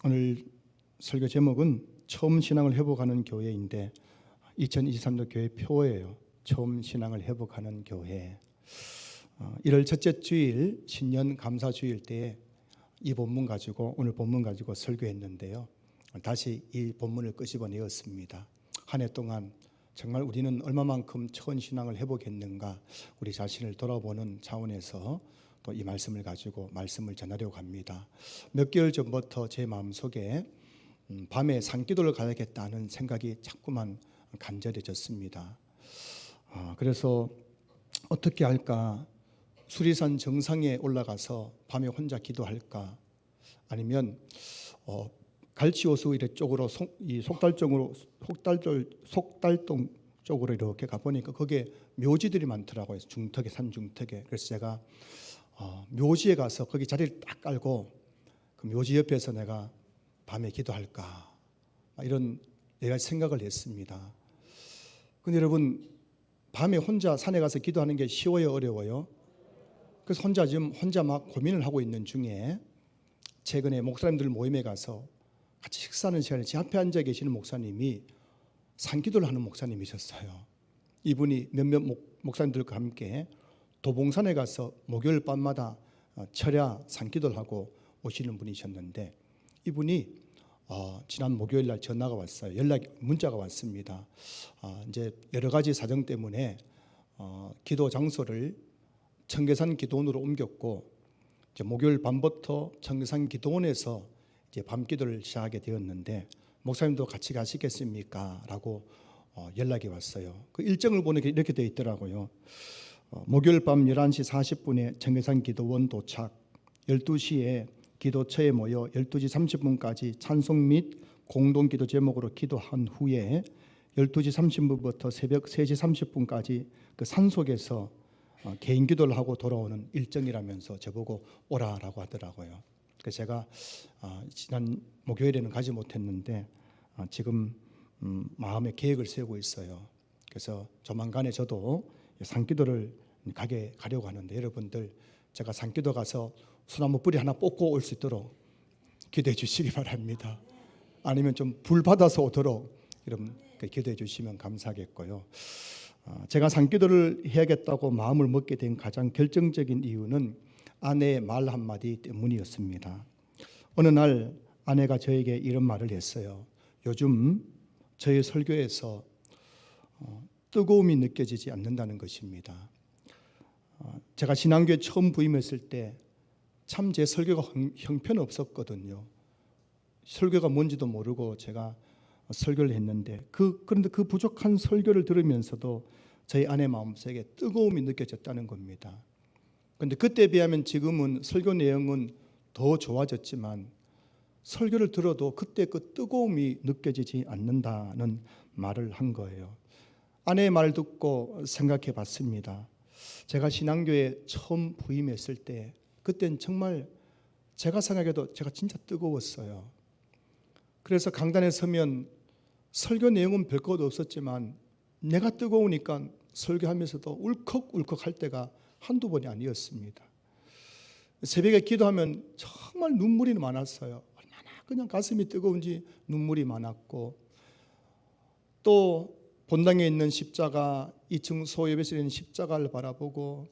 오늘 설교 제목은 처음 신앙을 회복하는 교회인데 2023년 교회 표예요. 처음 신앙을 회복하는 교회. 1월 첫째 주일 신년 감사 주일 때에 이 본문 가지고 오늘 본문 가지고 설교했는데요. 다시 이 본문을 끄집어내었습니다. 한 해 동안 정말 우리는 얼마만큼 처음 신앙을 회복했는가 우리 자신을 돌아보는 차원에서 또 이 말씀을 가지고 말씀을 전하려고 합니다. 몇 개월 전부터 제 마음속에 밤에 산기도를 가야겠다는 생각이 자꾸만 간절해졌습니다. 그래서 어떻게 할까? 수리산 정상에 올라가서 밤에 혼자 기도할까? 아니면 갈치호수 이래 쪽으로 속달동 쪽으로 이렇게 가보니까 거기에 묘지들이 많더라고요. 중턱에, 산 중턱에. 그래서 제가 묘지에 가서 거기 자리를 딱 깔고 그 묘지 옆에서 내가 밤에 기도할까? 이런 내가 생각을 했습니다. 근데 여러분, 밤에 혼자 산에 가서 기도하는 게 쉬워요, 어려워요? 그래서 혼자 막 고민을 하고 있는 중에 최근에 목사님들 모임에 가서 같이 식사하는 시간에 제 앞에 앉아 계시는 목사님이 산기도를 하는 목사님이셨어요. 이분이 몇몇 목사님들과 함께 도봉산에 가서 목요일 밤마다 철야 산기도를 하고 오시는 분이셨는데 이분이 지난 목요일 날 전화가 왔어요. 문자가 왔습니다. 이제 여러 가지 사정 때문에 기도 장소를 청계산 기도원으로 옮겼고 이제 목요일 밤부터 청계산 기도원에서 이제 밤기도를 시작하게 되었는데 목사님도 같이 가시겠습니까? 라고 연락이 왔어요. 그 일정을 보니까 이렇게 되어 있더라고요. 목요일 밤 11시 40분에 청계산 기도원 도착, 12시에 기도처에 모여 12시 30분까지 찬송 및 공동기도 제목으로 기도한 후에 12시 30분부터 새벽 3시 30분까지 그 산속에서 개인 기도를 하고 돌아오는 일정이라면서 저보고 오라라고 하더라고요. 그래서 제가 지난 목요일에는 가지 못했는데 지금 마음에 계획을 세우고 있어요. 그래서 조만간에 저도 산기도를 가려고 하는데 여러분들 제가 산기도 가서 소나무 뿌리 하나 뽑고 올 수 있도록 기도해 주시기 바랍니다. 아니면 좀 불 받아서 오도록 여러분 기도해 주시면 감사하겠고요. 제가 산기도를 해야겠다고 마음을 먹게 된 가장 결정적인 이유는 아내의 말 한마디 때문이었습니다. 어느 날 아내가 저에게 이런 말을 했어요. 요즘 저희 설교에서 뜨거움이 느껴지지 않는다는 것입니다. 제가 신앙교회 처음 부임했을 때 참 제 설교가 형편없었거든요. 설교가 뭔지도 모르고 제가 설교를 했는데 그런데 그 부족한 설교를 들으면서도 저희 아내 마음속에 뜨거움이 느껴졌다는 겁니다. 그런데 그때에 비하면 지금은 설교 내용은 더 좋아졌지만 설교를 들어도 그때 그 뜨거움이 느껴지지 않는다는 말을 한 거예요. 아내의 말을 듣고 생각해 봤습니다. 제가 신앙교회에 처음 부임했을 때 그때는 정말 제가 생각해도 제가 진짜 뜨거웠어요. 그래서 강단에 서면 설교 내용은 별것 없었지만 내가 뜨거우니까 설교하면서도 울컥울컥 할 때가 한두 번이 아니었습니다. 새벽에 기도하면 정말 눈물이 많았어요. 얼마나 그냥 가슴이 뜨거운지 눈물이 많았고 또 본당에 있는 십자가 2층 소예배실에 있는 십자가를 바라보고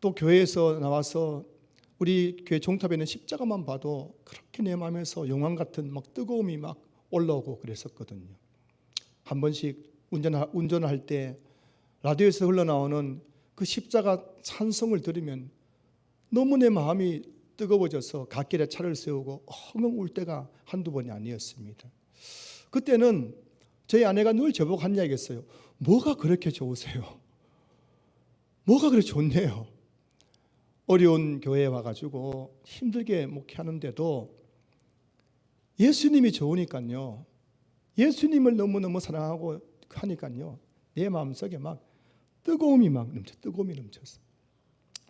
또 교회에서 나와서 우리 교회 종탑에 있는 십자가만 봐도 그렇게 내 마음에서 용암 같은 막 뜨거움이 막 올라오고 그랬었거든요. 한 번씩 운전을 할 때 라디오에서 흘러나오는 그 십자가 찬송을 들으면 너무 내 마음이 뜨거워져서 갓길에 차를 세우고 엉엉 울 때가 한두 번이 아니었습니다. 그때는 저희 아내가 늘 저보고 한 이야기 했어요. 뭐가 그렇게 좋으세요? 뭐가 그렇게 좋네요. 어려운 교회에 와가지고 힘들게 목회하는데도 예수님이 좋으니까요. 예수님을 너무너무 사랑하고 하니까요. 내 마음속에 막 뜨거움이 넘쳤어요.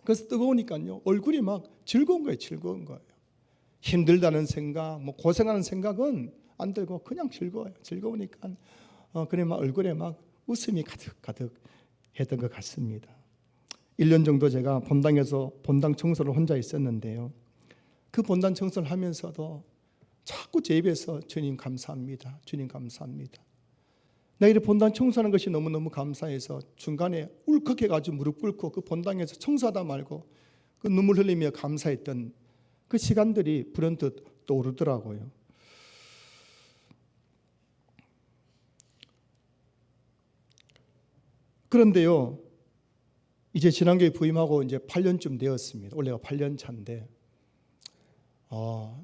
그래서 뜨거우니까요. 얼굴이 막 즐거운 거예요. 힘들다는 생각, 고생하는 생각은 안 들고 그냥 즐거워요. 즐거우니까 그래 막 얼굴에 막 웃음이 가득 했던 것 같습니다. 1년 정도 제가 본당에서 본당 청소를 혼자 있었는데요. 그 본당 청소를 하면서도 자꾸 제 입에서 주님 감사합니다. 주님 감사합니다. 내가 이렇게 본당 청소하는 것이 너무너무 감사해서 중간에 울컥해가지고 무릎 꿇고 그 본당에서 청소하다 말고 그 눈물 흘리며 감사했던 그 시간들이 불현듯 떠오르더라고요. 그런데요, 이제 신앙교회 부임하고 이제 8년쯤 되었습니다. 올해가 8년 차인데,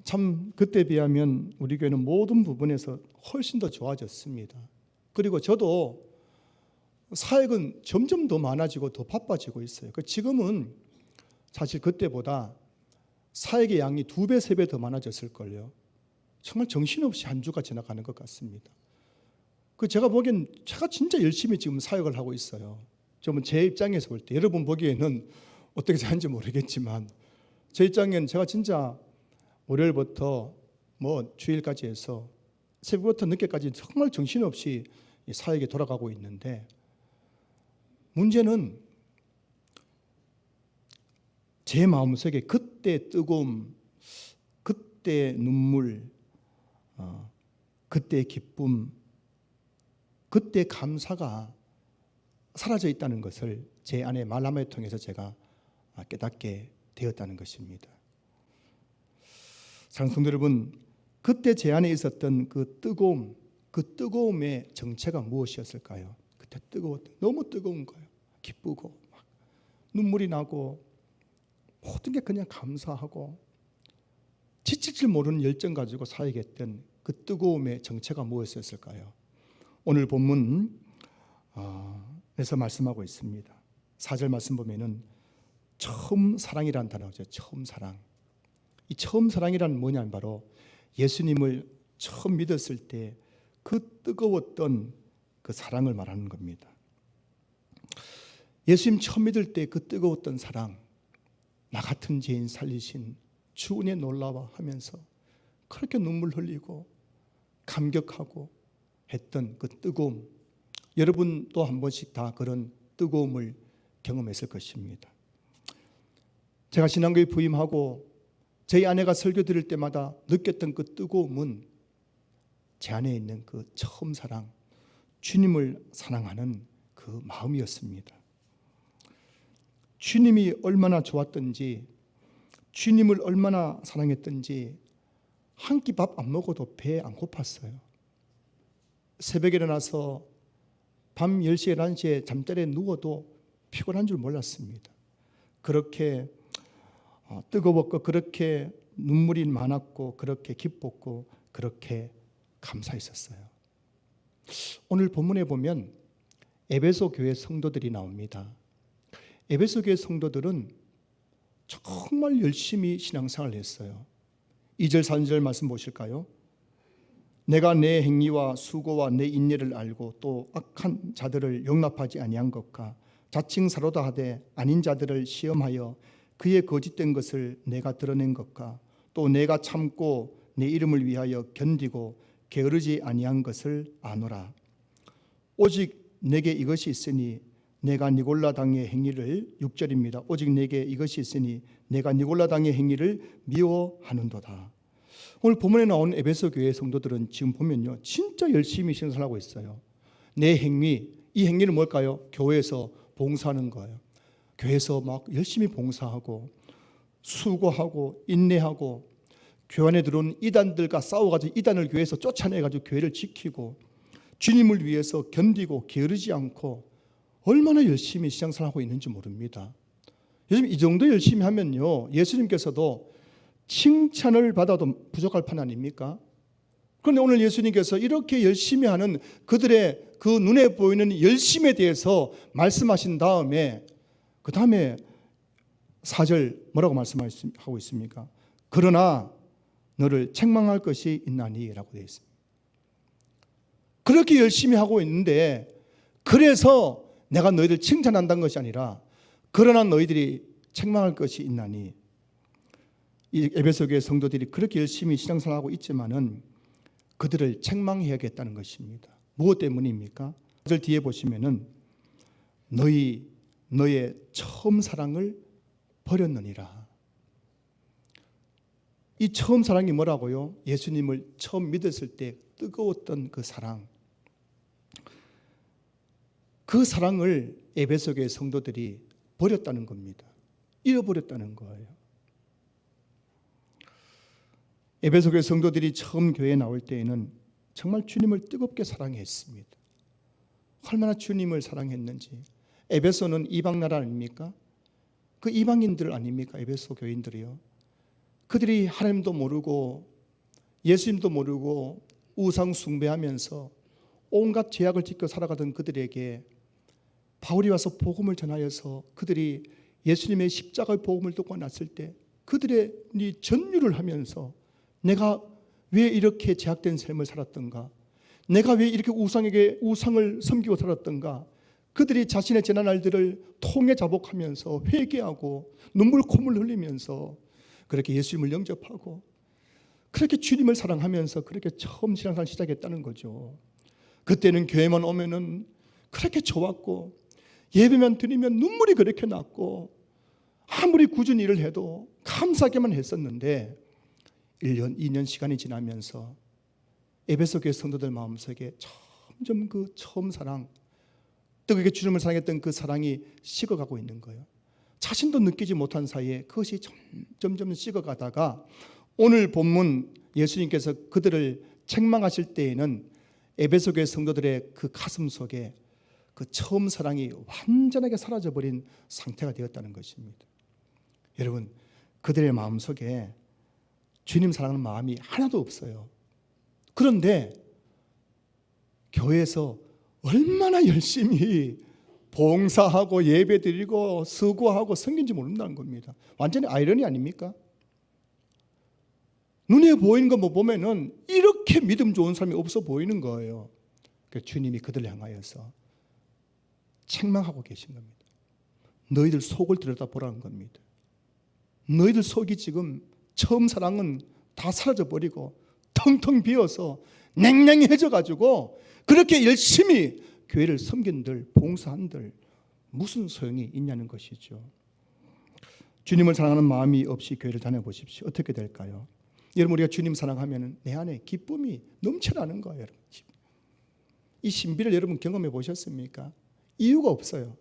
참 그때 비하면 우리 교회는 모든 부분에서 훨씬 더 좋아졌습니다. 그리고 저도 사역은 점점 더 많아지고 더 바빠지고 있어요. 지금은 사실 그때보다 사역의 양이 2배, 3배 더 많아졌을걸요. 정말 정신없이 한 주가 지나가는 것 같습니다. 제가 보기엔 제가 진짜 열심히 지금 사역을 하고 있어요. 좀 제 입장에서 볼 때, 여러분 보기에는 어떻게 사는지 모르겠지만 제 입장에는 제가 진짜 월요일부터 주일까지 해서 새벽부터 늦게까지 정말 정신없이 사역에 돌아가고 있는데, 문제는 제 마음속에 그때 뜨거움, 그때 눈물, 그때 기쁨, 그때 감사가 사라져 있다는 것을 제 안에 말람을 통해서 제가 깨닫게 되었다는 것입니다. 사랑하는 성도 여러분, 그때 제 안에 있었던 그 뜨거움, 그 뜨거움의 정체가 무엇이었을까요? 그때 너무 뜨거운 거예요. 기쁘고 막 눈물이 나고 모든 게 그냥 감사하고 지칠 줄 모르는 열정 가지고 사역했던 그 뜨거움의 정체가 무엇이었을까요? 오늘 본문에서 말씀하고 있습니다. 4절 말씀 보면은 처음 사랑이라는 단어죠. 처음 사랑. 이 처음 사랑이란 뭐냐면 바로 예수님을 처음 믿었을 때 그 뜨거웠던 그 사랑을 말하는 겁니다. 예수님 처음 믿을 때 그 뜨거웠던 사랑, 나 같은 죄인 살리신 주 은혜 놀라워 하면서 그렇게 눈물 흘리고 감격하고 했던 그 뜨거움, 여러분도 한 번씩 다 그런 뜨거움을 경험했을 것입니다. 제가 신앙교회 부임하고 저희 아내가 설교 드릴 때마다 느꼈던 그 뜨거움은 제 안에 있는 그 처음 사랑, 주님을 사랑하는 그 마음이었습니다. 주님이 얼마나 좋았던지, 주님을 얼마나 사랑했던지 한 끼 밥 안 먹어도 배 안 고팠어요. 새벽에 일어나서 밤 10시, 11시에 잠자리에 누워도 피곤한 줄 몰랐습니다. 그렇게 뜨거웠고, 그렇게 눈물이 많았고, 그렇게 기뻤고, 그렇게 감사했었어요. 오늘 본문에 보면 에베소 교회 성도들이 나옵니다. 에베소 교회 성도들은 정말 열심히 신앙생활을 했어요. 2절, 3절 말씀 보실까요? 내가 내 행위와 수고와 내 인내를 알고 또 악한 자들을 용납하지 아니한 것과 자칭 사로다 하되 아닌 자들을 시험하여 그의 거짓된 것을 내가 드러낸 것과 또 내가 참고 내 이름을 위하여 견디고 게으르지 아니한 것을 아노라. 오직 내게 이것이 있으니 내가 니골라 당의 행위를 6절입니다. 오직 내게 이것이 있으니 내가 니골라 당의 행위를 미워하는도다. 오늘 본문에 나온 에베소 교회 성도들은 지금 보면요, 진짜 열심히 신앙생활하고 있어요. 내 행위, 이 행위는 뭘까요? 교회에서 봉사하는 거예요. 교회에서 막 열심히 봉사하고 수고하고 인내하고 교회 안에 들어온 이단들과 싸워가지고 이단을 교회에서 쫓아내가지고 교회를 지키고 주님을 위해서 견디고 게으르지 않고 얼마나 열심히 신앙생활하고 있는지 모릅니다. 요즘 이 정도 열심히 하면요, 예수님께서도 칭찬을 받아도 부족할 판 아닙니까? 그런데 오늘 예수님께서 이렇게 열심히 하는 그들의 그 눈에 보이는 열심에 대해서 말씀하신 다음에 그 다음에 4절 뭐라고 말씀하고 있습니까? 그러나 너를 책망할 것이 있나니 라고 되어 있습니다. 그렇게 열심히 하고 있는데 그래서 내가 너희들 칭찬한다는 것이 아니라 그러나 너희들이 책망할 것이 있나니, 이 에베소 교회 성도들이 그렇게 열심히 신앙생활하고 있지만은 그들을 책망해야겠다는 것입니다. 무엇 때문입니까? 4절 뒤에 보시면은 너의 처음 사랑을 버렸느니라. 이 처음 사랑이 뭐라고요? 예수님을 처음 믿었을 때 뜨거웠던 그 사랑. 그 사랑을 에베소 교회 성도들이 버렸다는 겁니다. 잃어버렸다는 거예요. 에베소 교회 성도들이 처음 교회에 나올 때에는 정말 주님을 뜨겁게 사랑했습니다. 얼마나 주님을 사랑했는지. 에베소는 이방 나라 아닙니까? 그 이방인들 아닙니까? 에베소 교인들이요. 그들이 하나님도 모르고 예수님도 모르고 우상 숭배하면서 온갖 죄악을 지켜 살아가던 그들에게 바울이 와서 복음을 전하여서 그들이 예수님의 십자가의 복음을 듣고 났을 때 그들의 전율을 하면서 내가 왜 이렇게 죄악된 삶을 살았던가, 내가 왜 이렇게 우상을 섬기고 살았던가, 그들이 자신의 지난 날들을 통해 자복하면서 회개하고 눈물 콧물 흘리면서 그렇게 예수님을 영접하고 그렇게 주님을 사랑하면서 그렇게 처음 신앙생활 시작했다는 거죠. 그때는 교회만 오면은 그렇게 좋았고 예배만 드리면 눈물이 그렇게 났고 아무리 꾸준히 일을 해도 감사하게만 했었는데 1년, 2년 시간이 지나면서 에베소 교회 성도들 마음속에 점점 그 처음 사랑, 뜨겁게 주님을 사랑했던 그 사랑이 식어가고 있는 거예요. 자신도 느끼지 못한 사이에 그것이 점점 식어가다가 오늘 본문 예수님께서 그들을 책망하실 때에는 에베소 교회 성도들의 그 가슴 속에 그 처음 사랑이 완전하게 사라져버린 상태가 되었다는 것입니다. 여러분, 그들의 마음속에 주님 사랑하는 마음이 하나도 없어요. 그런데 교회에서 얼마나 열심히 봉사하고 예배드리고 수고하고 섬긴지 모른다는 겁니다. 완전히 아이러니 아닙니까? 눈에 보이는 거 보면은 이렇게 믿음 좋은 사람이 없어 보이는 거예요. 주님이 그들을 향하여서 책망하고 계신 겁니다. 너희들 속을 들여다보라는 겁니다. 너희들 속이 지금 처음 사랑은 다 사라져버리고 텅텅 비어서 냉랭해져 가지고 그렇게 열심히 교회를 섬긴들 봉사한들 무슨 소용이 있냐는 것이죠. 주님을 사랑하는 마음이 없이 교회를 다녀보십시오. 어떻게 될까요? 여러분, 우리가 주님 사랑하면 내 안에 기쁨이 넘쳐나는 거예요. 이 신비를 여러분 경험해 보셨습니까? 이유가 없어요.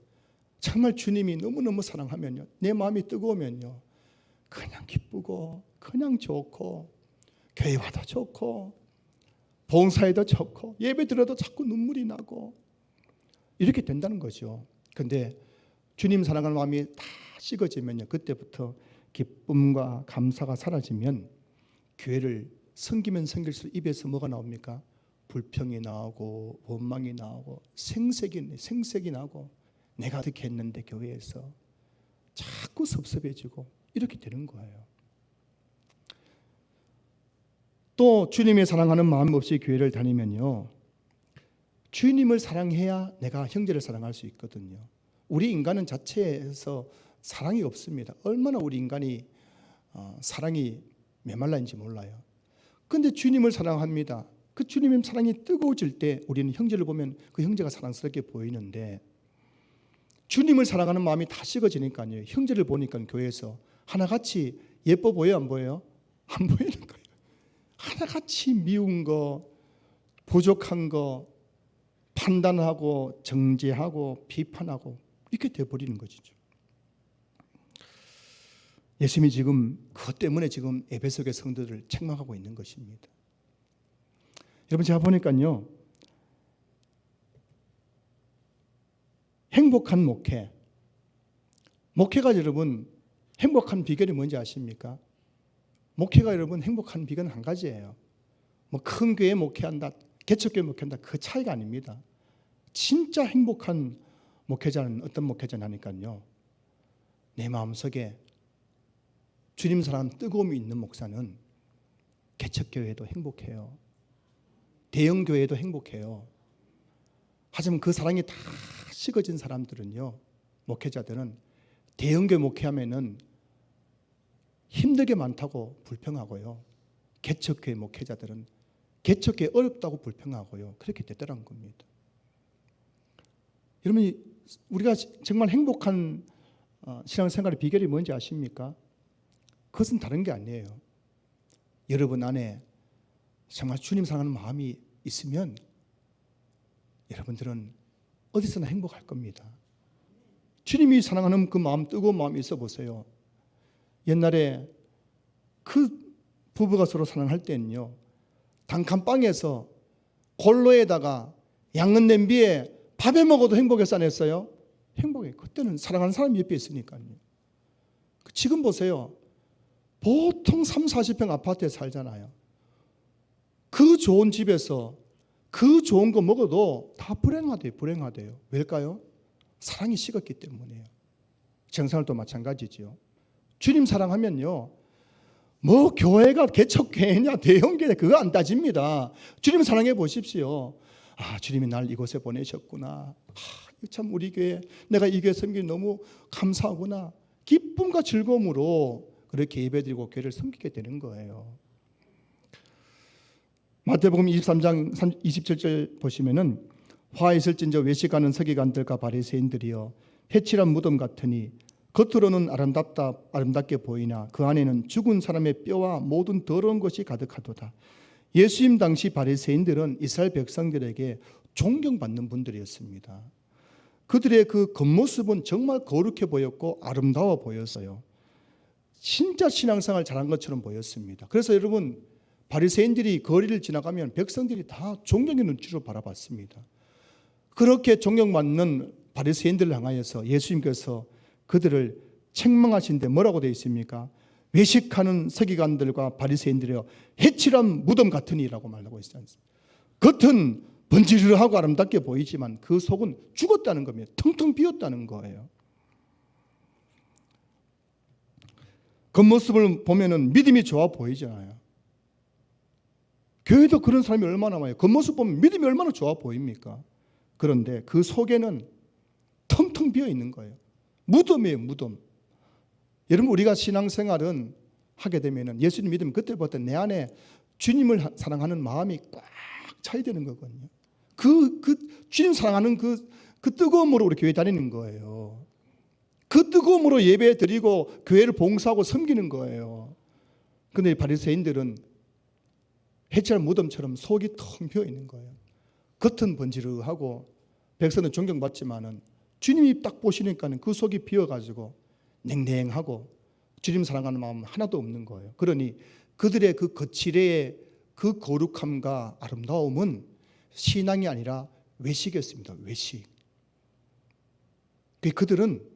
정말 주님이 너무너무 사랑하면요, 내 마음이 뜨거우면요, 그냥 기쁘고 그냥 좋고 교회 와도 좋고 봉사해도 좋고 예배 드려도 자꾸 눈물이 나고 이렇게 된다는 거죠. 그런데 주님 사랑하는 마음이 다 식어지면요, 그때부터 기쁨과 감사가 사라지면 교회를 섬기면 섬길수록 입에서 뭐가 나옵니까? 불평이 나오고 원망이 나오고 생색이 나고 내가 어떻게 했는데 교회에서 자꾸 섭섭해지고 이렇게 되는 거예요. 또 주님의 사랑하는 마음 없이 교회를 다니면요, 주님을 사랑해야 내가 형제를 사랑할 수 있거든요. 우리 인간은 자체에서 사랑이 없습니다. 얼마나 우리 인간이 사랑이 메말라인지 몰라요. 그런데 주님을 사랑합니다. 그 주님의 사랑이 뜨거워질 때 우리는 형제를 보면 그 형제가 사랑스럽게 보이는데 주님을 사랑하는 마음이 다 식어지니까요, 형제를 보니까 교회에서 하나같이 예뻐 보여요, 안 보여요? 안 보이는 거예요. 하나같이 미운 거, 부족한 거 판단하고 정죄하고 비판하고 이렇게 돼버리는 것이죠. 예수님이 지금 그것 때문에 지금 에베소 교회 성도들을 책망하고 있는 것입니다. 여러분, 제가 보니까요, 행복한 목회가 여러분 행복한 비결이 뭔지 아십니까? 목회가 여러분 행복한 비결은 한 가지예요. 뭐 큰 교회 목회한다, 개척교회 목회한다, 그 차이가 아닙니다. 진짜 행복한 목회자는 어떤 목회자냐니까요, 내 마음속에 주님 사랑하는 뜨거움이 있는 목사는 개척교회도 행복해요. 대형교회도 행복해요. 하지만 그 사랑이 다 식어진 사람들은요, 목회자들은 대형교회 목회하면은 힘들게 많다고 불평하고요, 개척교회 목회자들은 개척교회 어렵다고 불평하고요, 그렇게 됐다는 겁니다. 여러분, 우리가 정말 행복한 신앙생활의 비결이 뭔지 아십니까? 그것은 다른 게 아니에요. 여러분 안에 정말 주님 사랑하는 마음이 있으면 여러분들은 어디서나 행복할 겁니다. 주님이 사랑하는 그 마음, 뜨거운 마음이 있어 보세요. 옛날에 그 부부가 서로 사랑할 때는요, 단칸방에서 골로에다가 양은 냄비에 밥에 먹어도 행복했어 안 했어요? 행복해. 그때는 사랑하는 사람이 옆에 있으니까요. 지금 보세요. 보통 3, 40평 아파트에 살잖아요. 그 좋은 집에서 그 좋은 거 먹어도 다 불행하대요. 왜일까요? 사랑이 식었기 때문이에요. 정상을도 마찬가지죠. 주님 사랑하면요, 뭐 교회가 개척교회냐 대형교회 그거 안 따집니다. 주님 사랑해 보십시오. 아, 주님이 날 이곳에 보내셨구나. 참 우리 교회, 내가 이 교회 섬기기 너무 감사하구나. 기쁨과 즐거움으로 그렇게 예배드리고 교회를 섬기게 되는 거예요. 마태복음 23장 27절 보시면은 화 있을진저 외식하는 서기관들과 바리새인들이여 해칠한 무덤 같으니 겉으로는 아름답게 보이나 그 안에는 죽은 사람의 뼈와 모든 더러운 것이 가득하도다. 예수님 당시 바리새인들은 이스라엘 백성들에게 존경받는 분들이었습니다. 그들의 그 겉모습은 정말 거룩해 보였고 아름다워 보였어요. 진짜 신앙생활 잘한 것처럼 보였습니다. 그래서 여러분, 바리새인들이 거리를 지나가면 백성들이 다 존경의 눈치로 바라봤습니다. 그렇게 존경받는 바리새인들을 향하여서 예수님께서 그들을 책망하신데 뭐라고 되어 있습니까? 외식하는 서기관들과 바리새인들이여 해칠한 무덤 같으니라고 말하고 있지 않습니까? 겉은 번지르르하고 아름답게 보이지만 그 속은 죽었다는 겁니다. 텅텅 비었다는 거예요. 겉모습을 보면은 믿음이 좋아 보이잖아요. 교회도 그런 사람이 얼마나 많아요. 겉모습 보면 믿음이 얼마나 좋아 보입니까? 그런데 그 속에는 텅텅 비어 있는 거예요. 무덤이에요, 무덤. 여러분, 우리가 신앙생활은 하게 되면은 예수님 믿으면 그때부터 내 안에 주님을 사랑하는 마음이 꽉 차야 되는 거거든요. 그 주님 사랑하는 그 뜨거움으로 우리 교회 다니는 거예요. 그 뜨거움으로 예배 드리고 교회를 봉사하고 섬기는 거예요. 그런데 바리새인들은 해체할 무덤처럼 속이 텅 비어 있는 거예요. 겉은 번지르하고 백성은 존경받지만은 주님이 딱 보시니까는 그 속이 비어가지고 냉랭하고 주님 사랑하는 마음 하나도 없는 거예요. 그러니 그들의 그 거칠의 그 거룩함과 아름다움은 신앙이 아니라 외식이었습니다. 외식. 그들은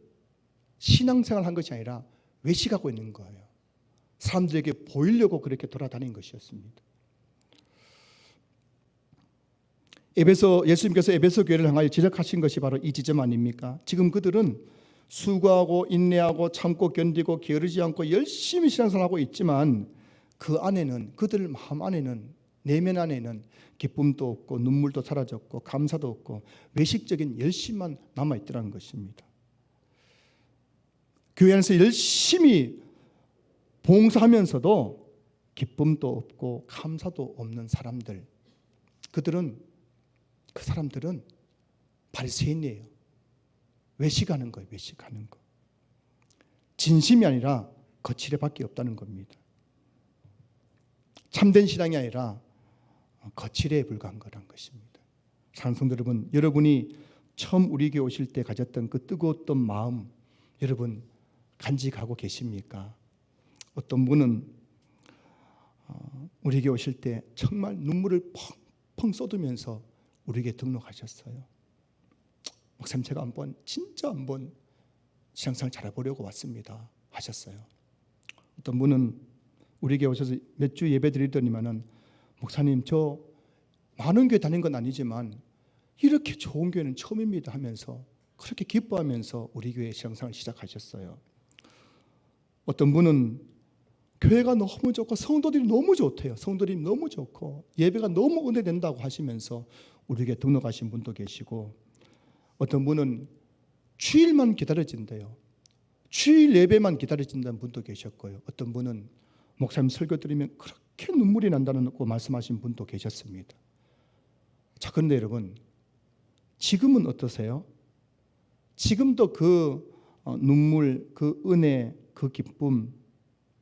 신앙생활 한 것이 아니라 외식하고 있는 거예요. 사람들에게 보이려고 그렇게 돌아다닌 것이었습니다. 예수님께서 에베소 교회를 향하여 지적하신 것이 바로 이 지점 아닙니까? 지금 그들은 수고하고 인내하고 참고 견디고 게으르지 않고 열심히 신앙생활하고 있지만 그 안에는, 그들 마음 안에는, 내면 안에는 기쁨도 없고 눈물도 사라졌고 감사도 없고 외식적인 열심만 남아있더라는 것입니다. 교회 안에서 열심히 봉사하면서도 기쁨도 없고 감사도 없는 사람들, 그 사람들은 바리새인이에요. 외식하는 거예요. 외식하는 거. 진심이 아니라 거칠애밖에 없다는 겁니다. 참된 신앙이 아니라 거칠애에 불과한 거란 것입니다. 사랑하는 성도 여러분, 여러분이 처음 우리 교회 오실 때 가졌던 그 뜨거웠던 마음 여러분 간직하고 계십니까? 어떤 분은 우리 교회 오실 때 정말 눈물을 펑펑 쏟으면서 우리에게 등록하셨어요. 목사님, 제가 진짜 한번 신앙생활 잘해보려고 왔습니다 하셨어요. 어떤 분은 우리 교회 오셔서 몇 주 예배 드리더니만은 목사님, 저 많은 교회 다닌 건 아니지만 이렇게 좋은 교회는 처음입니다 하면서 그렇게 기뻐하면서 우리 교회 신앙생활을 시작하셨어요. 어떤 분은 교회가 너무 좋고 성도들이 너무 좋대요. 성도들이 너무 좋고 예배가 너무 은혜된다고 하시면서 우리에게 등록하신 분도 계시고, 어떤 분은 주일만 기다려진대요. 주일 예배만 기다려진다는 분도 계셨고요. 어떤 분은 목사님 설교 들으면 그렇게 눈물이 난다고 말씀하신 분도 계셨습니다. 자, 그런데 여러분, 지금은 어떠세요? 지금도 그 눈물, 그 은혜, 그 기쁨,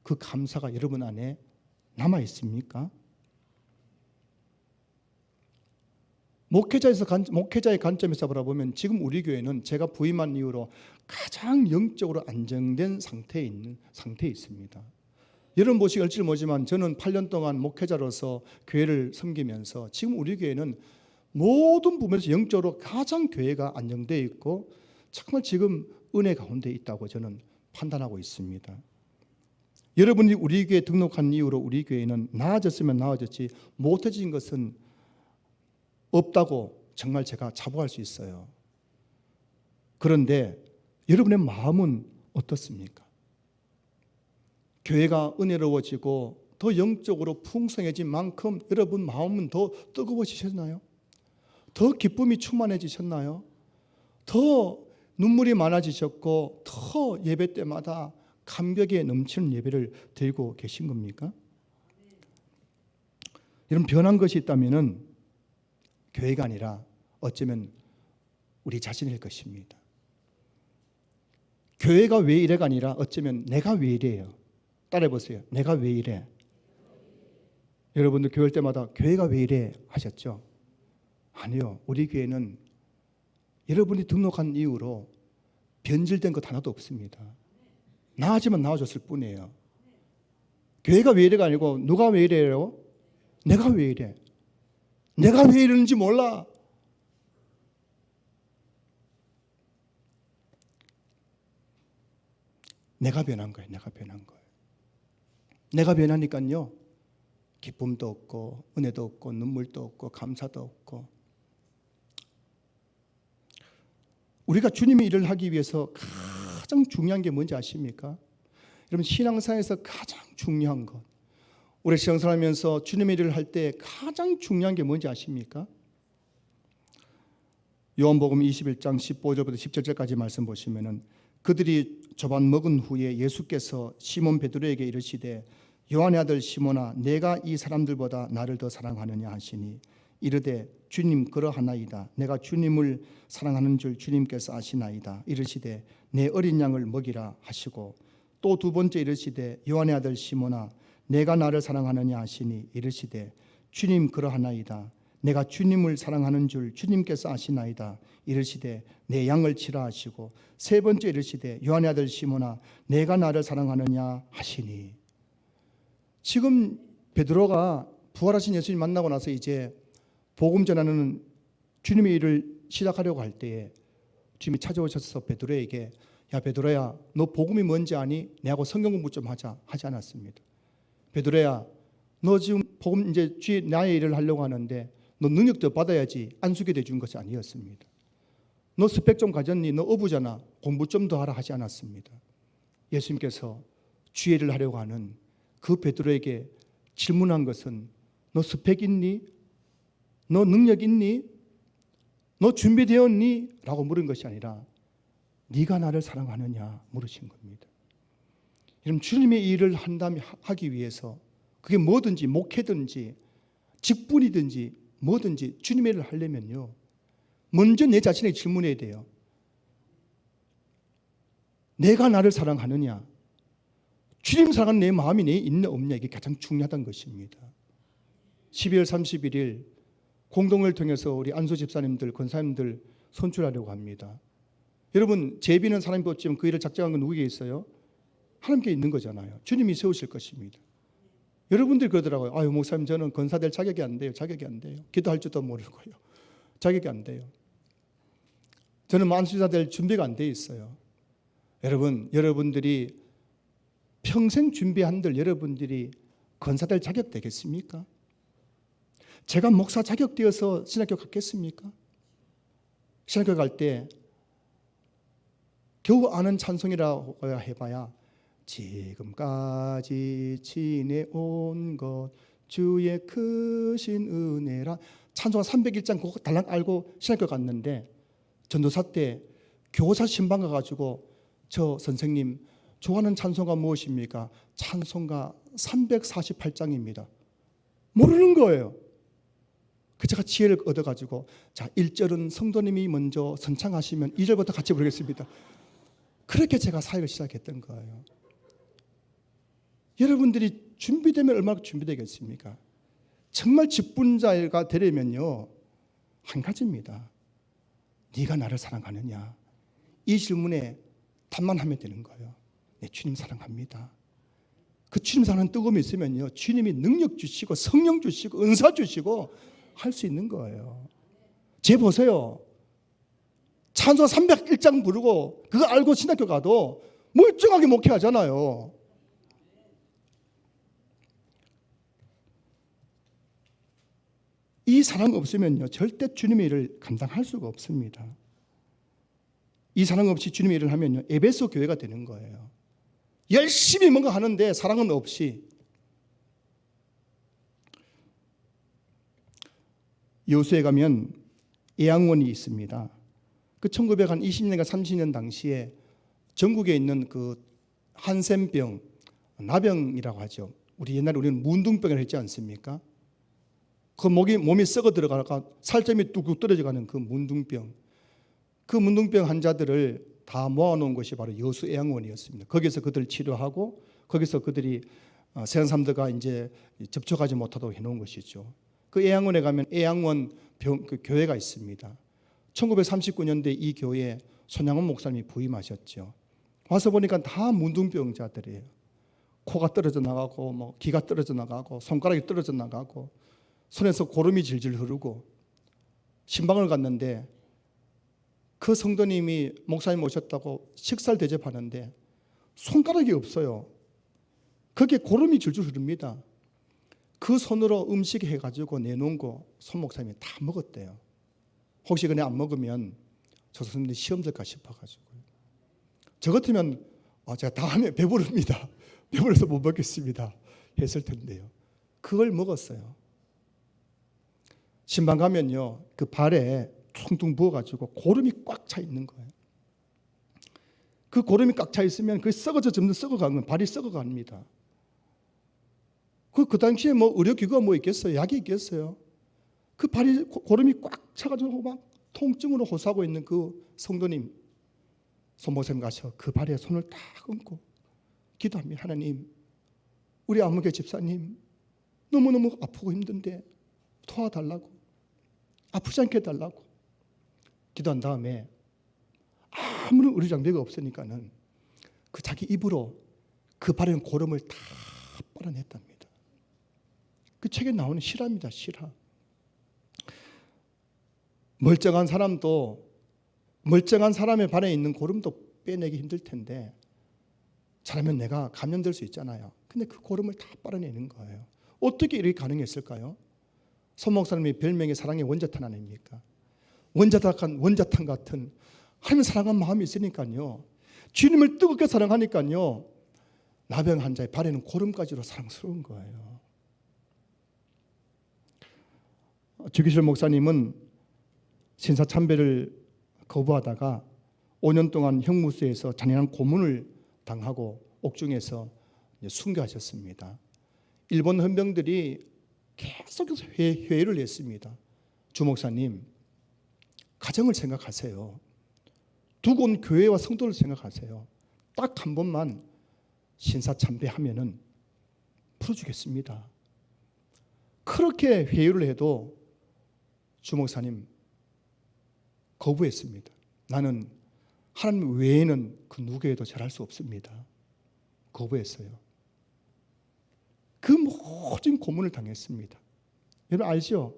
그 감사가 여러분 안에 남아 있습니까? 목회자의 관점에서 바라보면 지금 우리 교회는 제가 부임한 이후로 가장 영적으로 안정된 상태에 있습니다. 여러분 보시기 얼지를 모르지만 저는 8년 동안 목회자로서 교회를 섬기면서 지금 우리 교회는 모든 부분에서 영적으로 가장 교회가 안정되어 있고 정말 지금 은혜 가운데 있다고 저는 판단하고 있습니다. 여러분이 우리 교회에 등록한 이후로 우리 교회는 나아졌으면 나아졌지 못해진 것은 없다고 정말 제가 자부할 수 있어요. 그런데 여러분의 마음은 어떻습니까? 교회가 은혜로워지고 더 영적으로 풍성해진 만큼 여러분 마음은 더 뜨거워지셨나요? 더 기쁨이 충만해지셨나요? 더 눈물이 많아지셨고 더 예배 때마다 감격에 넘치는 예배를 드리고 계신 겁니까? 여러분 변한 것이 있다면은 교회가 아니라 어쩌면 우리 자신일 것입니다. 교회가 왜 이래가 아니라 어쩌면 내가 왜 이래요. 따라해 보세요. 내가 왜 이래? 여러분들 교회 올 때마다 교회가 왜 이래 하셨죠? 아니요. 우리 교회는 여러분이 등록한 이후로 변질된 것 하나도 없습니다. 나아지면 나아졌을 뿐이에요. 교회가 왜 이래가 아니고 누가 왜 이래요? 내가 왜 이래? 내가 왜 이러는지 몰라. 내가 변한 거예요. 내가 변한 거예요. 내가 변하니까요. 기쁨도 없고 은혜도 없고 눈물도 없고 감사도 없고. 우리가 주님의 일을 하기 위해서 가장 중요한 게 뭔지 아십니까? 여러분 신앙사에서 가장 중요한 것, 우리 신앙생활하면서 주님의 일을 할 때 가장 중요한 게 뭔지 아십니까? 요한복음 21장 15절부터 17절까지 말씀 보시면은 그들이 조반 먹은 후에 예수께서 시몬 베드로에게 이르시되 요한의 아들 시몬아 내가 이 사람들보다 나를 더 사랑하느냐 하시니 이르되 주님 그러하나이다. 내가 주님을 사랑하는 줄 주님께서 아시나이다. 이르시되 내 어린 양을 먹이라 하시고 또 두 번째 이르시되 요한의 아들 시몬아 내가 나를 사랑하느냐 하시니 이르시되 주님 그러하나이다. 내가 주님을 사랑하는 줄 주님께서 아시나이다. 이르시되 내 양을 치라 하시고 세 번째 이르시되 요한의 아들 시몬아 내가 나를 사랑하느냐 하시니. 지금 베드로가 부활하신 예수님 만나고 나서 이제 복음 전하는 주님의 일을 시작하려고 할 때에 주님이 찾아오셔서 베드로에게 야 베드로야 너 복음이 뭔지 아니? 내하고 성경 공부 좀 하자 하지 않았습니다. 베드로야 너 지금 복음 이제 주의 나의 일을 하려고 하는데 너 능력도 받아야지 안수게 돼 준 것이 아니었습니다. 너 스펙 좀 가졌니? 너 어부잖아. 공부 좀 더 하라 하지 않았습니다. 예수님께서 주의 일을 하려고 하는 그 베드로에게 질문한 것은 너 스펙 있니? 너 능력 있니? 너 준비되었니? 라고 물은 것이 아니라 네가 나를 사랑하느냐 물으신 겁니다. 여러분 주님의 일을 하기 위해서 그게 뭐든지 목회든지 직분이든지 뭐든지 주님의 일을 하려면요 먼저 내 자신에게 질문해야 돼요. 내가 나를 사랑하느냐, 주님 사랑하는 내 마음이 내에 있냐 없냐, 이게 가장 중요하다는 것입니다. 12월 31일 공동을 통해서 우리 안수 집사님들, 권사님들 선출하려고 합니다. 여러분 제비는 사람이 뽑지만 그 일을 작정한 건 누구에게 있어요? 하나님께 있는 거잖아요. 주님이 세우실 것입니다. 여러분들이 그러더라고요. 아유 목사님 저는 권사될 자격이 안 돼요. 자격이 안 돼요. 기도할 줄도 모르고요. 자격이 안 돼요. 저는 안수자 될 준비가 안 돼 있어요. 여러분들이 평생 준비한들 여러분들이 권사될 자격 되겠습니까? 제가 목사 자격되어서 신학교 갔겠습니까? 신학교 갈 때 겨우 아는 찬송이라고 해봐야 지금까지 지내온 것 주의 크신 은혜라 찬송가 301장 그거 달랑 알고 신학교 갔는데 전도사 때 교사 신방 가가지고 저 선생님 좋아하는 찬송가 무엇입니까? 찬송가 348장입니다. 모르는 거예요. 그 제가 지혜를 얻어가지고 자 1절은 성도님이 먼저 선창하시면 2절부터 같이 부르겠습니다. 그렇게 제가 사역을 시작했던 거예요. 여러분들이 준비되면 얼마나 준비되겠습니까? 정말 직분자가 되려면요, 한 가지입니다. 네가 나를 사랑하느냐? 이 질문에 답만 하면 되는 거예요. 네, 주님 사랑합니다. 그 주님 사랑하는 뜨거움이 있으면요, 주님이 능력 주시고 성령 주시고 은사 주시고 할 수 있는 거예요. 제 보세요. 찬송 301장 부르고 그거 알고 신학교 가도 멀쩡하게 목회하잖아요. 이 사랑 없으면요, 절대 주님의 일을 감당할 수가 없습니다. 이 사랑 없이 주님의 일을 하면요, 에베소 교회가 되는 거예요. 열심히 뭔가 하는데 사랑은 없이. 여수에 가면 애양원이 있습니다. 그 1920년과 30년 당시에 전국에 있는 그 한센병, 나병이라고 하죠. 우리는 문둥병을 했지 않습니까? 그 몸이 썩어 들어가가 살점이 뚝뚝 떨어져가는 그 문둥병. 그 문둥병 환자들을 다 모아놓은 것이 바로 여수 애양원이었습니다. 거기서 그들을 치료하고 거기서 그들이 세상 사람들과 이제 접촉하지 못하도록 해놓은 것이죠. 그 애양원에 가면 애양원 그 교회가 있습니다. 1939년도에 이 교회에 손양원 목사님이 부임하셨죠. 와서 보니까 다 문둥병자들이에요. 코가 떨어져 나가고 뭐 귀가 떨어져 나가고 손가락이 떨어져 나가고 손에서 고름이 질질 흐르고 신방을 갔는데 그 성도님이 목사님 오셨다고 식사를 대접하는데 손가락이 없어요. 거기에 고름이 줄줄 흐릅니다. 그 손으로 음식 해가지고 내놓은 거 손 목사님이 다 먹었대요. 혹시 그냥 안 먹으면 저 선생님이 시험 들까 싶어가지고요. 저 같으면 제가 다음에 배부릅니다. 배불러서 못 먹겠습니다. 했을 텐데요. 그걸 먹었어요. 신방 가면요, 그 발에 퉁퉁 부어가지고 고름이 꽉 차 있는 거예요. 그 고름이 꽉 차 있으면 그 썩어져 점점 썩어가면 발이 썩어갑니다. 그 당시에 뭐 의료기구가 뭐 있겠어요? 약이 있겠어요? 그 발이 고름이 꽉 차가지고 막 통증으로 호소하고 있는 그 성도님, 손목사님 가서 그 발에 손을 딱 얹고 기도합니다. 하나님, 우리 안목의 집사님 너무너무 아프고 힘든데 도와달라고, 아프지 않게 해달라고 기도한 다음에 아무런 의료 장비가 없으니까는 그 자기 입으로 그 발에 고름을 다 빨아냈답니다. 그 책에 나오는 실화입니다. 실화. 멀쩡한 사람도 멀쩡한 사람의 발에 있는 고름도 빼내기 힘들 텐데 잘하면 내가 감염될 수 있잖아요. 근데 그 고름을 다 빨아내는 거예요. 어떻게 이렇게 가능했을까요? 손 목사님의 별명이 사랑의 원자탄 아닙니까? 원자탄 같은 하나님을 사랑한 마음이 있으니까요. 주님을 뜨겁게 사랑하니까요. 나병 환자의 발에는 고름까지로 사랑스러운 거예요. 주기실 목사님은 신사참배를 거부하다가 5년 동안 형무소에서 잔인한 고문을 당하고 옥중에서 순교하셨습니다. 일본 헌병들이 계속해서 회의를 했습니다. 주 목사님, 가정을 생각하세요. 두고 온 교회와 성도를 생각하세요. 딱 한 번만 신사참배하면은 풀어주겠습니다. 그렇게 회의를 해도 주 목사님 거부했습니다. 나는 하나님 외에는 그 누구에도 절할 수 없습니다. 거부했어요. 그 모든 고문을 당했습니다. 여러분 알죠?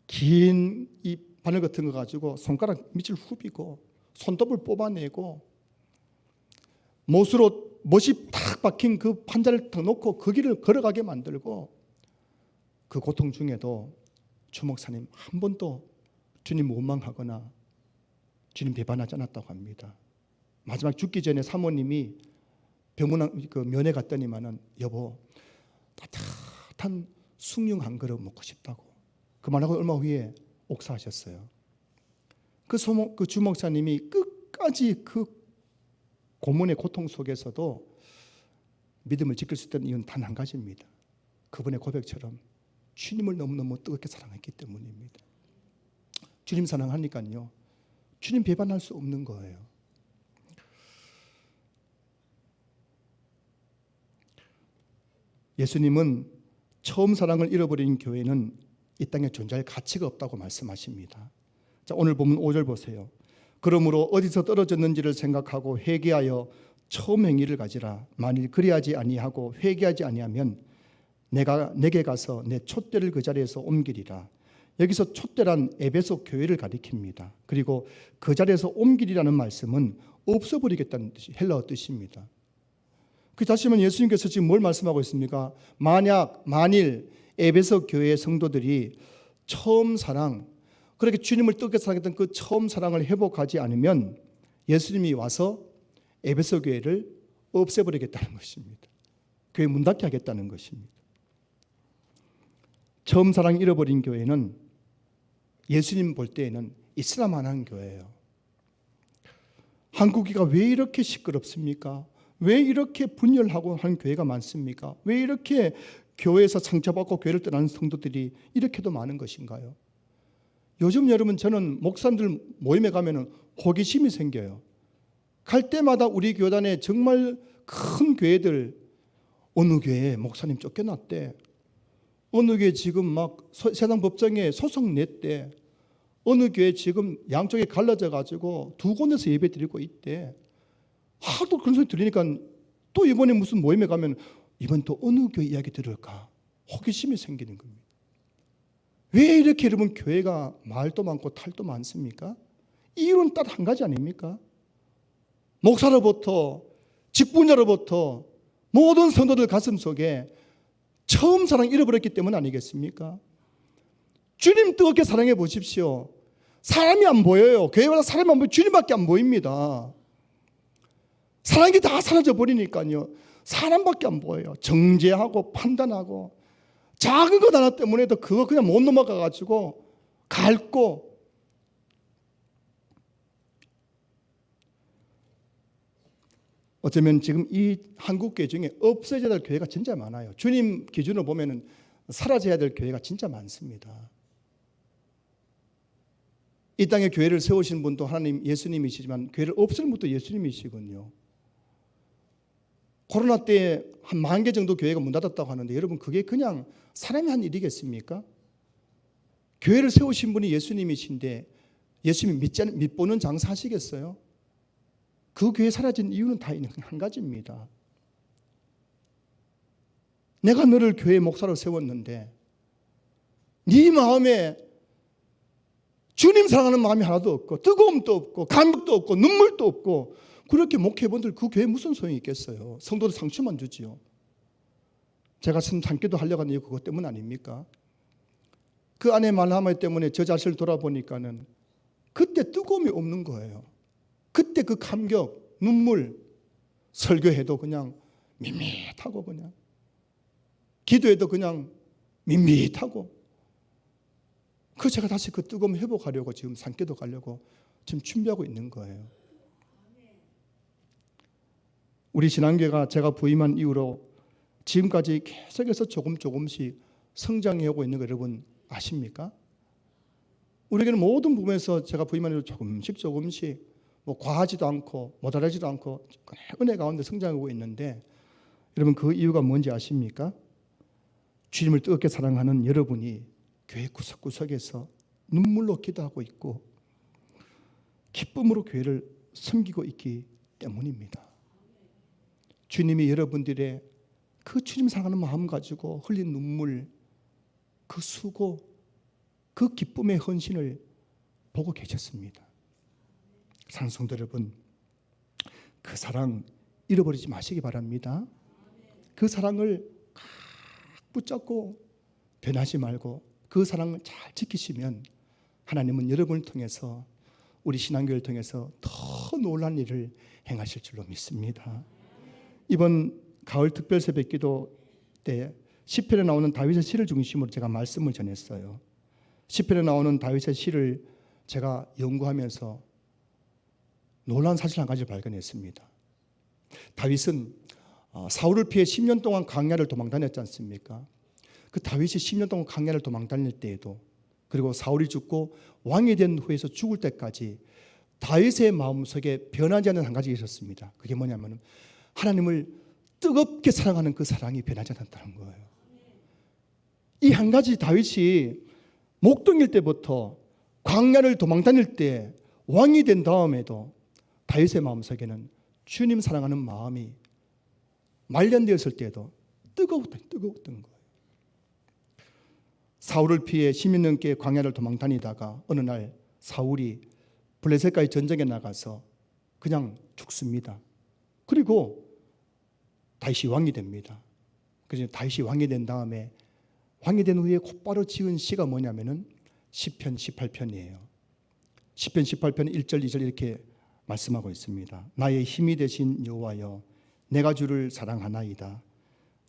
긴 이 바늘 같은 거 가지고 손가락 밑을 후비고 손톱을 뽑아내고 못이 탁 박힌 그 판자를 탁 놓고 그 길을 걸어가게 만들고 그 고통 중에도 주 목사님 한 번도 주님 원망하거나 주님 배반하지 않았다고 합니다. 마지막 죽기 전에 사모님이 병원 그 면회 갔더니만은 여보 따뜻한 숭늉 한 그릇 먹고 싶다고 그 말하고 얼마 후에 옥사하셨어요. 그 주 목사님이 끝까지 그 고문의 고통 속에서도 믿음을 지킬 수 있던 이유는 단 한 가지입니다. 그분의 고백처럼 주님을 너무너무 뜨겁게 사랑했기 때문입니다. 주님 사랑하니까요. 주님 배반할 수 없는 거예요. 예수님은 처음 사랑을 잃어버린 교회는 이 땅에 존재할 가치가 없다고 말씀하십니다. 자, 오늘 보면 5절 보세요. 그러므로 어디서 떨어졌는지를 생각하고 회개하여 처음 행위를 가지라. 만일 그리하지 아니하고 회개하지 아니하면 내가 내게 가서 내 촛대를 그 자리에서 옮기리라. 여기서 촛대란 에베소 교회를 가리킵니다. 그리고 그 자리에서 옮기리라는 말씀은 없어버리겠다는 뜻이 헬라어 뜻입니다. 그 다시 말하면 예수님께서 지금 뭘 말씀하고 있습니까? 만일 에베소 교회의 성도들이 처음 사랑, 그렇게 주님을 뜨겁게 사랑했던 그 처음 사랑을 회복하지 않으면 예수님이 와서 에베소 교회를 없애버리겠다는 것입니다. 교회 문 닫게 하겠다는 것입니다. 처음 사랑 잃어버린 교회는 예수님 볼 때에는 이슬람화한 교회예요. 한국이가 왜 이렇게 시끄럽습니까? 왜 이렇게 분열하고 하는 교회가 많습니까? 왜 이렇게 교회에서 상처받고 교회를 떠나는 성도들이 이렇게도 많은 것인가요? 요즘 여러분 저는 목사님들 모임에 가면 호기심이 생겨요. 갈 때마다 우리 교단에 정말 큰 교회들, 어느 교회에 목사님 쫓겨났대, 어느 교회 지금 막 세상 법정에 소송 냈대, 어느 교회 지금 양쪽에 갈라져 가지고 두 곳에서 예배 드리고 있대. 하도 그런 소리 들으니까 또 이번에 무슨 모임에 가면 이번 또 어느 교회 이야기 들을까 호기심이 생기는 겁니다. 왜 이렇게 여러분 교회가 말도 많고 탈도 많습니까? 이유는 딱 한 가지 아닙니까? 목사로부터 직분자로부터 모든 성도들 가슴 속에 처음 사랑 잃어버렸기 때문 아니겠습니까? 주님 뜨겁게 사랑해 보십시오. 사람이 안 보여요. 교회마다 사람이 안 보여요. 주님밖에 안 보입니다. 사랑이 다 사라져 버리니까요. 사람밖에 안 보여요. 정죄하고 판단하고 작은 것 하나 때문에도 그거 그냥 못 넘어가 가지고 갈고, 어쩌면 지금 이 한국 교회 중에 없어져야 될 교회가 진짜 많아요. 주님 기준으로 보면은 사라져야 될 교회가 진짜 많습니다. 이 땅에 교회를 세우신 분도 하나님 예수님이시지만 교회를 없애는 분도 예수님이시군요. 코로나 때 한 10,000개 정도 교회가 문 닫았다고 하는데 여러분 그게 그냥 사람이 한 일이겠습니까? 교회를 세우신 분이 예수님이신데 예수님이 밑보는 장사하시겠어요? 그 교회 사라진 이유는 다 한 가지입니다. 내가 너를 교회 목사로 세웠는데 네 마음에 주님 사랑하는 마음이 하나도 없고 뜨거움도 없고 감격도 없고 눈물도 없고 그렇게 목회분들 그 교회 무슨 소용이 있겠어요? 성도들 상처만 주지요. 제가 산기도 하려고 하는 이유 그것 때문 아닙니까? 그 안에 말하마 때문에 저 자신을 돌아보니까는 그때 뜨거움이 없는 거예요. 그때 그 감격, 눈물, 설교해도 그냥 밋밋하고 그냥 기도해도 그냥 밋밋하고 그 제가 다시 그 뜨거움 회복하려고 지금 산기도 가려고 지금 준비하고 있는 거예요. 우리 신앙교회가 제가 부임한 이후로 지금까지 계속해서 조금씩 성장해오고 있는 거 여러분 아십니까? 우리에게는 모든 부분에서 제가 부임한 이후로 조금씩 뭐 과하지도 않고 모자라지도 않고 은혜 가운데 성장하고 있는데 여러분 그 이유가 뭔지 아십니까? 주님을 뜨겁게 사랑하는 여러분이 교회 구석구석에서 눈물로 기도하고 있고 기쁨으로 교회를 섬기고 있기 때문입니다. 주님이 여러분들의 그 주님 사랑하는 마음 가지고 흘린 눈물, 그 수고, 그 기쁨의 헌신을 보고 계셨습니다. 사랑하는 성도 여러분, 그 사랑 잃어버리지 마시기 바랍니다. 그 사랑을 꽉 붙잡고 변하지 말고 그 사랑을 잘 지키시면 하나님은 여러분을 통해서 우리 신앙교회를 통해서 더 놀라운 일을 행하실 줄로 믿습니다. 이번 가을 특별 새벽기도 때 시편에 나오는 다윗의 시를 중심으로 제가 말씀을 전했어요. 시편에 나오는 다윗의 시를 제가 연구하면서 놀라운 사실 한 가지를 발견했습니다. 다윗은 사울을 피해 10년 동안 광야를 도망다녔지 않습니까? 그 다윗이 10년 동안 광야를 도망다닐 때에도 그리고 사울이 죽고 왕이 된 후에서 죽을 때까지 다윗의 마음속에 변하지 않는 한 가지가 있었습니다. 그게 뭐냐면 하나님을 뜨겁게 사랑하는 그 사랑이 변하지 않았다는 거예요. 이 한 가지 다윗이 목동일 때부터 광야를 도망 다닐 때 왕이 된 다음에도 다윗의 마음속에는 주님 사랑하는 마음이 말년되었을 때에도 뜨거웠던 거예요. 사울을 피해 10년 넘게 광야를 도망 다니다가 어느 날 사울이 블레셋과의 전쟁에 나가서 그냥 죽습니다. 그리고 다윗이 왕이 됩니다. 그래서 다윗이 왕이 된 다음에 왕이 된 후에 곧바로 지은 시가 뭐냐면은 시편 18편이에요. 시편 18편 1절 2절 이렇게 말씀하고 있습니다. 나의 힘이 되신 여호와여, 내가 주를 사랑하나이다.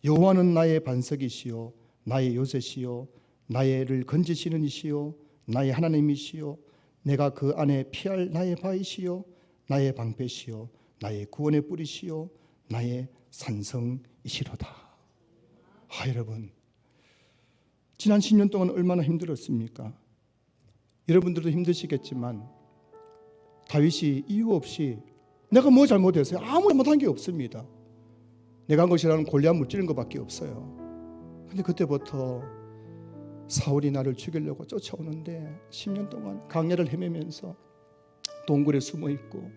여호와는 나의 반석이시요 나의 요새시요 나를 건지시는 이시요 나의 하나님이시요 내가 그 안에 피할 나의 바위시요 나의 방패시요 나의 구원의 뿌리시요 나의 산성이시로다. 여러분, 지난 10년 동안 얼마나 힘들었습니까? 여러분들도 힘드시겠지만 다윗이 이유 없이 내가 뭐 잘못했어요? 아무 잘못한 게 없습니다. 내가 한 것이라는 골리앗 무찌른 것밖에 없어요. 근데 그때부터 사울이 나를 죽이려고 쫓아오는데 10년 동안 광야를 헤매면서 동굴에 숨어 있고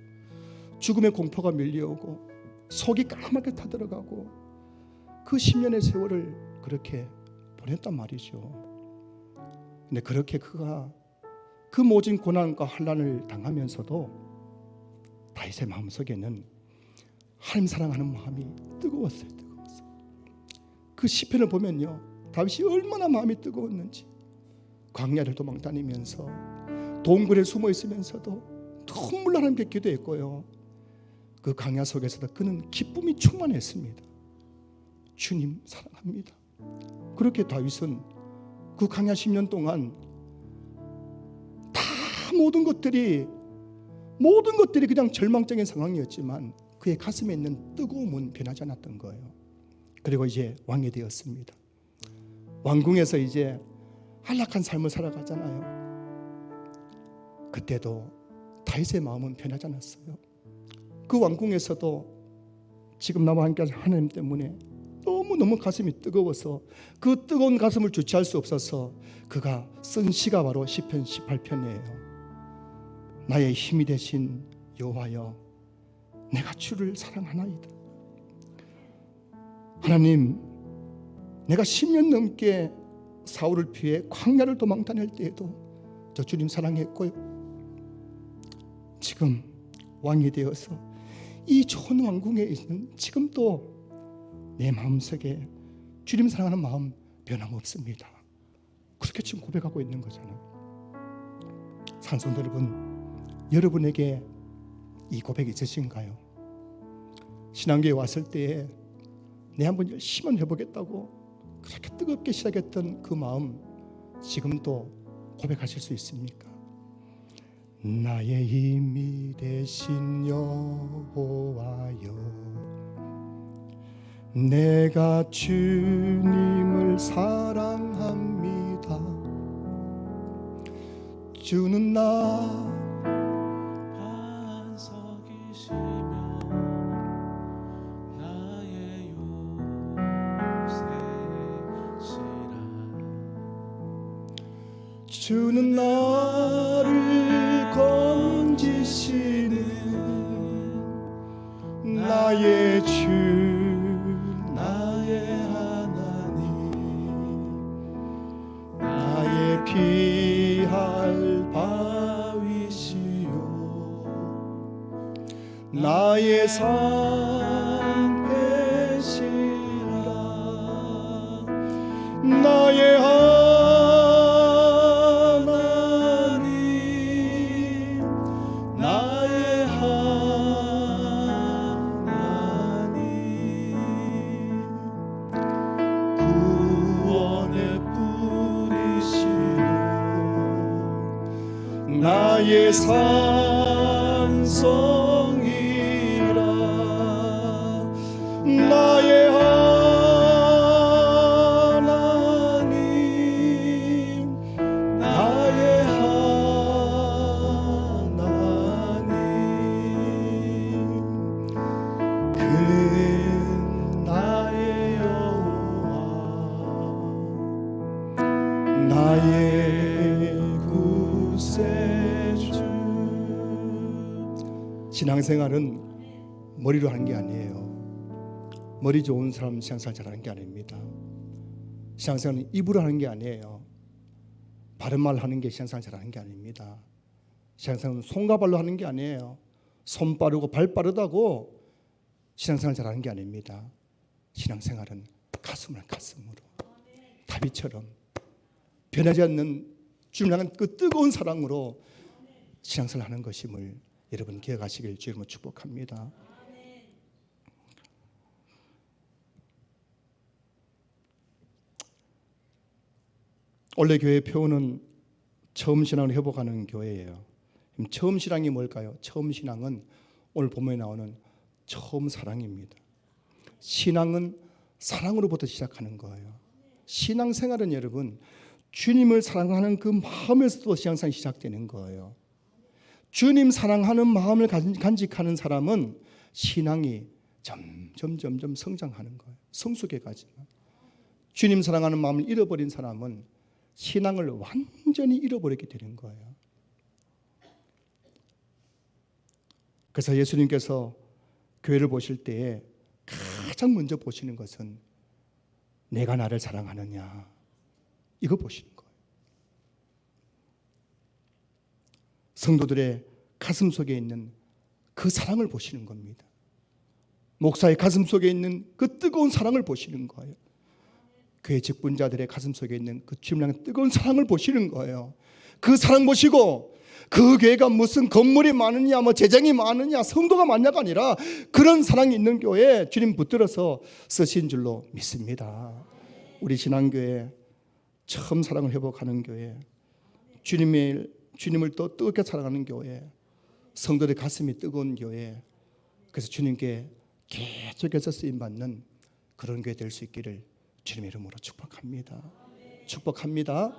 죽음의 공포가 밀려오고 속이 까맣게 타들어가고 그 10년의 세월을 그렇게 보냈단 말이죠. 근데 그렇게 그가 그 모진 고난과 환난을 당하면서도 다윗의 마음속에는 하나님 사랑하는 마음이 뜨거웠어요. 그 시편을 보면요, 다윗이 얼마나 마음이 뜨거웠는지 광야를 도망 다니면서 동굴에 숨어 있으면서도 눈물 하나님께 기도했고요. 그 광야 속에서도 그는 기쁨이 충만했습니다. 주님 사랑합니다. 그렇게 다윗은 그 광야 10년 동안 다 모든 것들이 그냥 절망적인 상황이었지만 그의 가슴에 있는 뜨거움은 변하지 않았던 거예요. 그리고 이제 왕이 되었습니다. 왕궁에서 이제 안락한 삶을 살아가잖아요. 그때도 다윗의 마음은 변하지 않았어요. 그 왕궁에서도 지금 나와 함께 하나님 때문에 너무너무 가슴이 뜨거워서 그 뜨거운 가슴을 주체할 수 없어서 그가 쓴 시가 바로 시편 18편이에요. 나의 힘이 되신 여호와여, 내가 주를 사랑하나이다. 하나님, 내가 10년 넘게 사울을 피해 광야를 도망 다닐 때에도 저 주님 사랑했고요. 지금 왕이 되어서 이 좋은 왕궁에 있는 지금도 내 마음속에 주님 사랑하는 마음 변함없습니다. 그렇게 지금 고백하고 있는 거잖아요. 산성도 여러분에게 이 고백이 있으신가요? 신앙교회 왔을 때에 내 한번 열심히 해보겠다고 그렇게 뜨겁게 시작했던 그 마음 지금도 고백하실 수 있습니까? 나의 힘이 되신 여호와여, 내가 주님을 사랑합니다. 주는 나 반석이시며 나의 요새시라. 주는 나를 건지시는 나의 주 나의 하나님, 나의 피할 바위시요 나의 상패시라. 나의 하나님, 나의 하나님, 구원의 뿌리시요 나의 산성이라. 나의 하나님, 나의 하나님, 그는 신앙생활은 머리로 하는 게 아니에요. 머리 좋은 사람 신앙생활 잘하는 게 아닙니다. 신앙생활은 입으로 하는 게 아니에요. 바른 말 하는 게 신앙생활 잘하는 게 아닙니다. 신앙생활은 손과 발로 하는 게 아니에요. 손 빠르고 발 빠르다고 신앙생활 잘하는 게 아닙니다. 신앙생활은 가슴을 가슴으로 다윗처럼 변하지 않는 주님을 향한 그 뜨거운 사랑으로 신앙생활 하는 것임을 여러분 기억하시길 주님으로 축복합니다. 원래 교회 표어는 처음 신앙을 회복하는 교회예요. 처음 신앙이 뭘까요? 처음 신앙은 오늘 본문에 나오는 처음 사랑입니다. 신앙은 사랑으로부터 시작하는 거예요. 신앙생활은 여러분 주님을 사랑하는 그 마음에서도 신앙생활이 시작되는 거예요. 주님 사랑하는 마음을 간직하는 사람은 신앙이 점점 성장하는 거예요. 성숙해가지만 주님 사랑하는 마음을 잃어버린 사람은 신앙을 완전히 잃어버리게 되는 거예요. 그래서 예수님께서 교회를 보실 때에 가장 먼저 보시는 것은 내가 나를 사랑하느냐 이거 보시는 거예요. 성도들의 가슴 속에 있는 그 사랑을 보시는 겁니다. 목사의 가슴 속에 있는 그 뜨거운 사랑을 보시는 거예요. 교회 직분자들의 가슴 속에 있는 그 주님을 향한 뜨거운 사랑을 보시는 거예요. 그 사랑 보시고 그 교회가 무슨 건물이 많으냐 뭐 재정이 많으냐 성도가 많냐가 아니라 그런 사랑이 있는 교회에 주님 붙들어서 쓰신 줄로 믿습니다. 우리 신앙교회 처음 사랑을 회복하는 교회, 주님을 또 뜨겁게 사랑하는 교회, 성도들의 가슴이 뜨거운 교회, 그래서 주님께 계속해서 쓰임받는 그런 교회 될 수 있기를 주님의 이름으로 축복합니다. 축복합니다.